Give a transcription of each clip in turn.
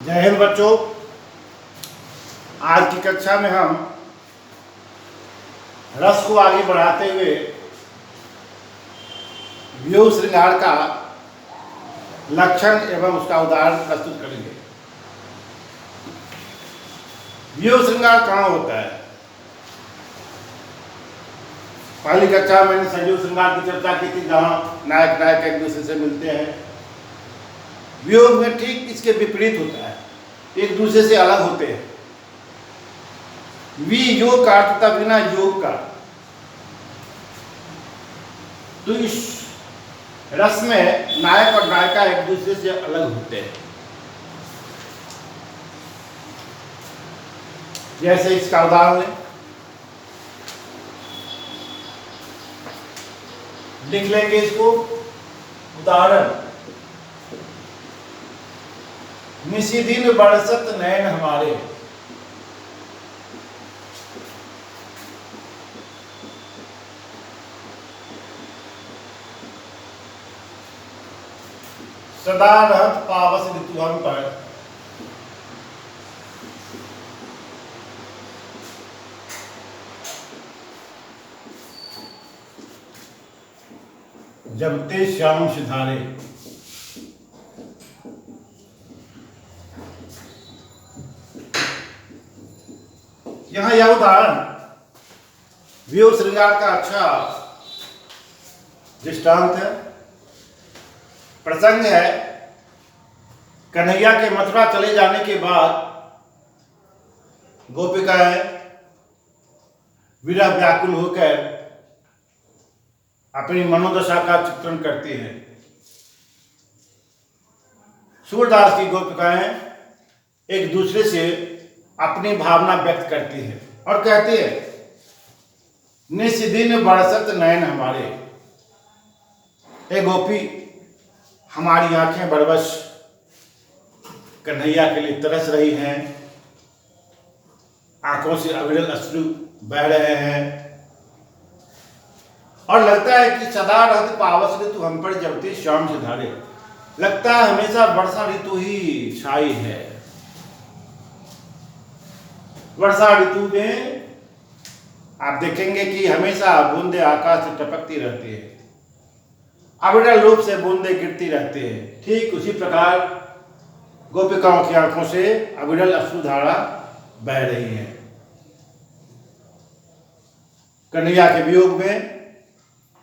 जय हिंद बच्चों। आज की कक्षा में हम रस को आगे बढ़ाते हुए व्यूह श्रृंगार का लक्षण एवं उसका उदाहरण प्रस्तुत करेंगे। व्यूह श्रृंगार कहाँ होता है? पहली कक्षा में मैंने संयोग श्रृंगार की चर्चा की थी, जहाँ नायक नायक एक दूसरे से मिलते हैं। व्यूह में ठीक इसके विपरीत होता है, एक दूसरे से अलग होते हैं। वियोग का अर्थ तथा बिना योग का। तो इस रस में नायक और नायिका एक दूसरे से अलग होते हैं। जैसे इसका उदाहरण लें, लिख लेंगे इसको। उदाहरण, निसी दिन बरसत नैन हमारे। सदा रहत पावस ऋतु हम पर। जबते श्याम सिधारे। यहां यह उदाहरण व्यूह श्रृंगार का अच्छा दृष्टांत है। प्रसंग है, कन्हैया के मथुरा चले जाने के बाद गोपिकाएं विरह व्याकुल होकर अपनी मनोदशा का चित्रण करती हैं। सूरदास की गोपिकाएं एक दूसरे से अपनी भावना व्यक्त करती हैं और कहती है, निस दिन बरसत नयन हमारे। ए गोपी, हमारी आंखें बरबस कन्हैया के लिए तरस रही हैं, आंखों से अविरल अश्रु बह रहे हैं और लगता है कि सदा रहत पावस ऋतु हम पर जबते श्याम सिधारे। लगता है हमेशा वर्षा ऋतु ही छाई है। वर्षा ऋतु में आप देखेंगे कि हमेशा बूंदे आकाश से टपकती रहती है, अविरल रूप से बूंदे गिरती रहती है। ठीक उसी प्रकार गोपिकाओं की आंखों से अविरल अश्रुधारा बह रही है। कन्हैया के वियोग में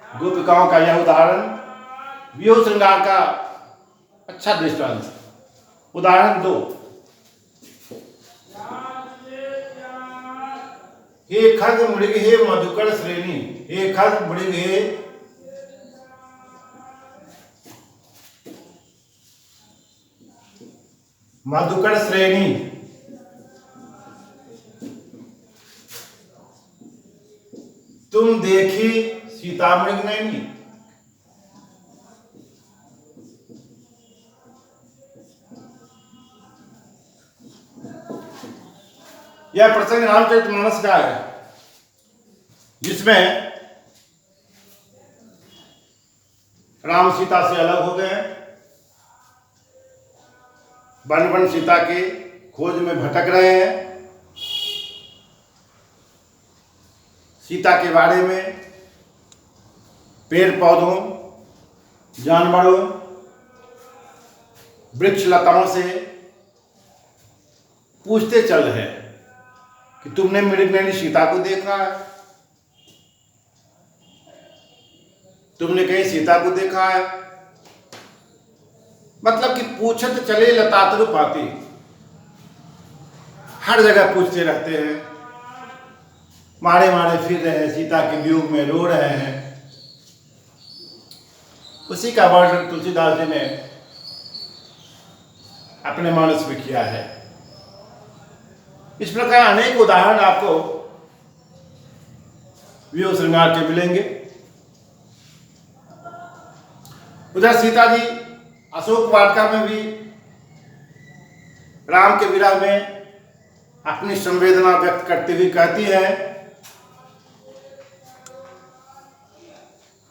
गोपिकाओं का यह उदाहरण व्यूह श्रृंगार का अच्छा दृष्टांत। उदाहरण 2, हे खग मृग हे मधुकर श्रेणी। हे खग मृग हे मधुकर श्रेणी। तुम देखी सीता मृग नैनी। यह प्रसंग रामचरितमानस का है, जिसमें राम सीता से अलग हो गए, वन वन सीता के खोज में भटक रहे हैं। सीता के बारे में पेड़ पौधों, जानवरों, वृक्ष लताओं से पूछते चल रहे हैं कि तुमने मृगनयनी सीता को देखा है? तुमने कहीं सीता को देखा है? मतलब कि पूछत चले लतातरु पाती। हर जगह पूछते रहते हैं, मारे मारे फिर रहे हैं, सीता के वियोग में रो रहे हैं। उसी का वर्णन तुलसीदास जी ने अपने मानस में किया है। इस प्रकार अनेक उदाहरण आपको व्यूह श्रृंगार के मिलेंगे। उधर सीता जी अशोक वाटिका में भी राम के विरह में अपनी संवेदना व्यक्त करते हुए कहती है,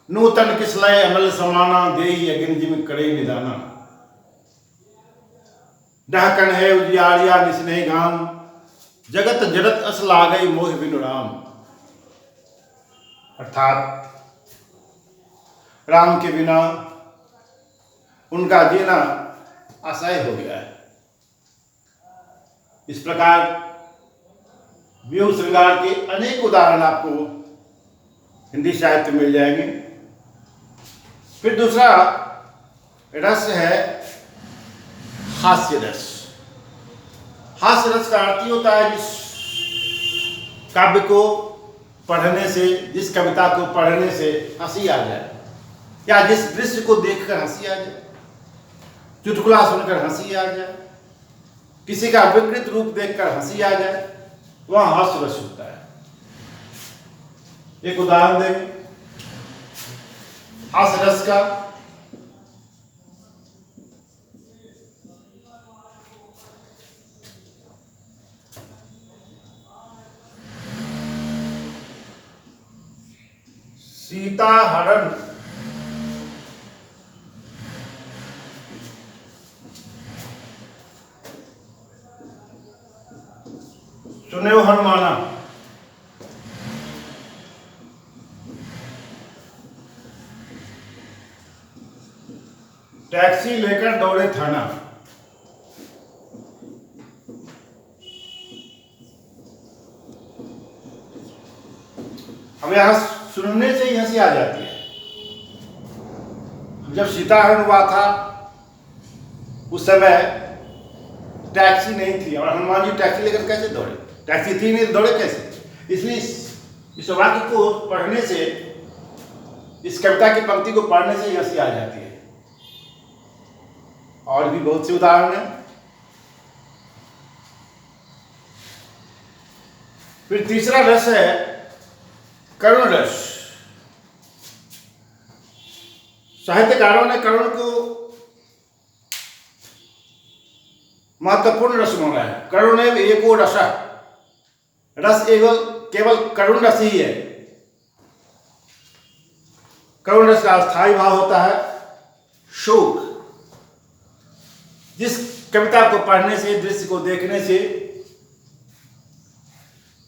नूतन किसलय अमल समाना देई अग्नि जिम करे निदाना। डहकन है उजियारिया निस्नेह घाम, जगत जड़त अस लागई मोह बिनु राम। अर्थात राम के बिना उनका जीना असह्य हो गया है। इस प्रकार व्यूह श्रृंगार के अनेक उदाहरण आपको हिंदी साहित्य में मिल जाएंगे। फिर दूसरा रस है हास्य रस। हास्य रस का अर्थ ही होता है जिस काव्य को पढ़ने से, जिस कविता को पढ़ने से हंसी आ जाए, या जिस दृश्य को देखकर हंसी आ जाए, चुटकुला सुनकर हंसी आ जाए, किसी का विकृत रूप देखकर हंसी आ जाए, वह हास्य रस होता है। एक उदाहरण देंगे हास्य रस का। सीता हरण सुने हनुमाना, टैक्सी लेकर दौड़े थाना। हमें यहां सुनने से ही हंसी आ जाती है। जब सीताहरण हुआ था उस समय टैक्सी नहीं थी और हनुमान जी टैक्सी लेकर कैसे दौड़े? टैक्सी थी नहीं, दौड़े कैसे? इसलिए इस वाक्य को पढ़ने से, इस कविता की पंक्ति को पढ़ने से ही हंसी आ जाती है। और भी बहुत से उदाहरण हैं। फिर तीसरा रस है करुण रस। साहित्यकारों ने करुण को महत्वपूर्ण रस माना है। करुण एको रस, रस केवल करुण रस ही है। करुण रस का स्थायी भाव होता है शोक। जिस कविता को पढ़ने से, दृश्य को देखने से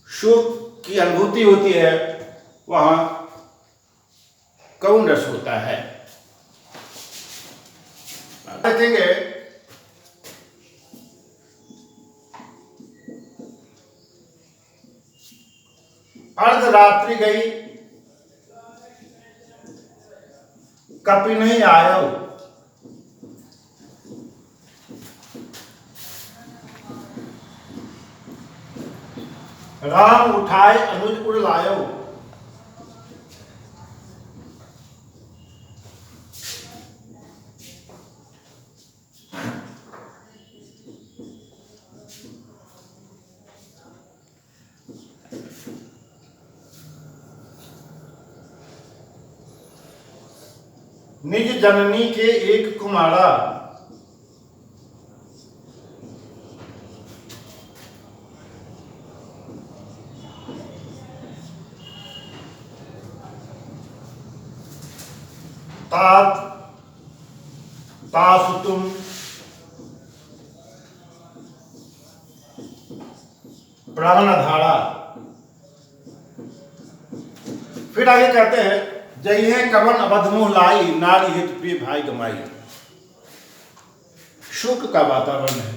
शोक की अनुभूति होती है, वहां करुण रस होता है। देखेंगे अर्धरात्रि गई कपि नहीं आयो, राम उठाए अनुज उड़ लायो। निज जननी के एक कुमारा, तात तासु तुम प्राण धारा। फिर आगे कहते हैं जय है कवन अबध मुँह लाई, नारी हित प्रिय भाई गमाई। शोक का वातावरण है।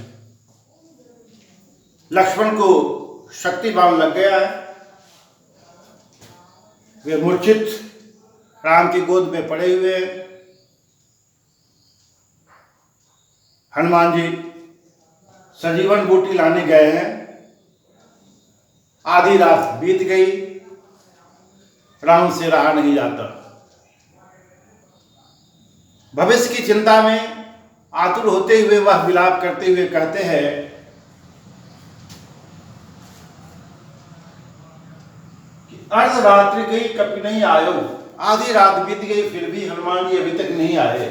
लक्ष्मण को शक्ति बाण लग गया है, वे मूर्छित राम की गोद में पड़े हुए हैं। हनुमान जी संजीवन बूटी लाने गए हैं। आधी रात बीत गई, राम से रहा नहीं जाता। भविष्य की चिंता में आतुर होते हुए वह विलाप करते हुए कहते हैं कि अर्धरात्रि गई कपि नहीं आयो। आधी रात बीत गई फिर भी हनुमान जी अभी तक नहीं आए।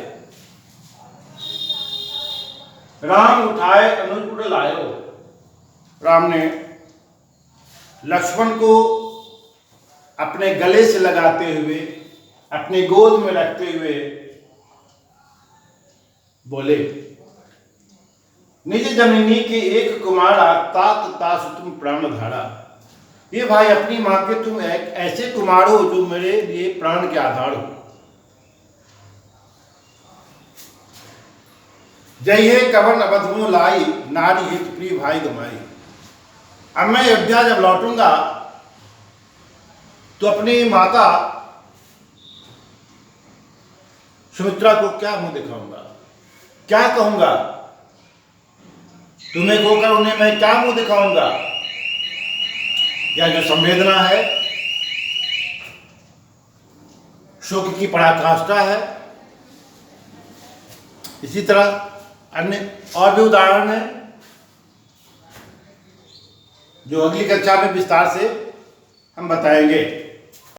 राम उठाए अनुज उड़ लायो। राम ने लक्ष्मण को अपने गले से लगाते हुए, अपने गोद में रखते हुए बोले, निज जननी के एक कुमार तात तास तुम प्राण धारा। ये भाई अपनी माँ के तुम एक ऐसे कुमार हो जो मेरे लिए प्राण के आधार हो। जय हे कवन अवधमो लाई, नारी हित प्रिय भाई गमाई। अब मैं अयोध्या जब लौटूंगा तो अपनी माता सुमित्रा को क्या मुंह दिखाऊंगा, क्या कहूंगा? तुम्हें खोकर उन्हें मैं क्या मुंह दिखाऊंगा? या जो संवेदना है, शोक की पराकाष्ठा है। इसी तरह अन्य और भी उदाहरण है जो अगली कक्षा में विस्तार से हम बताएंगे।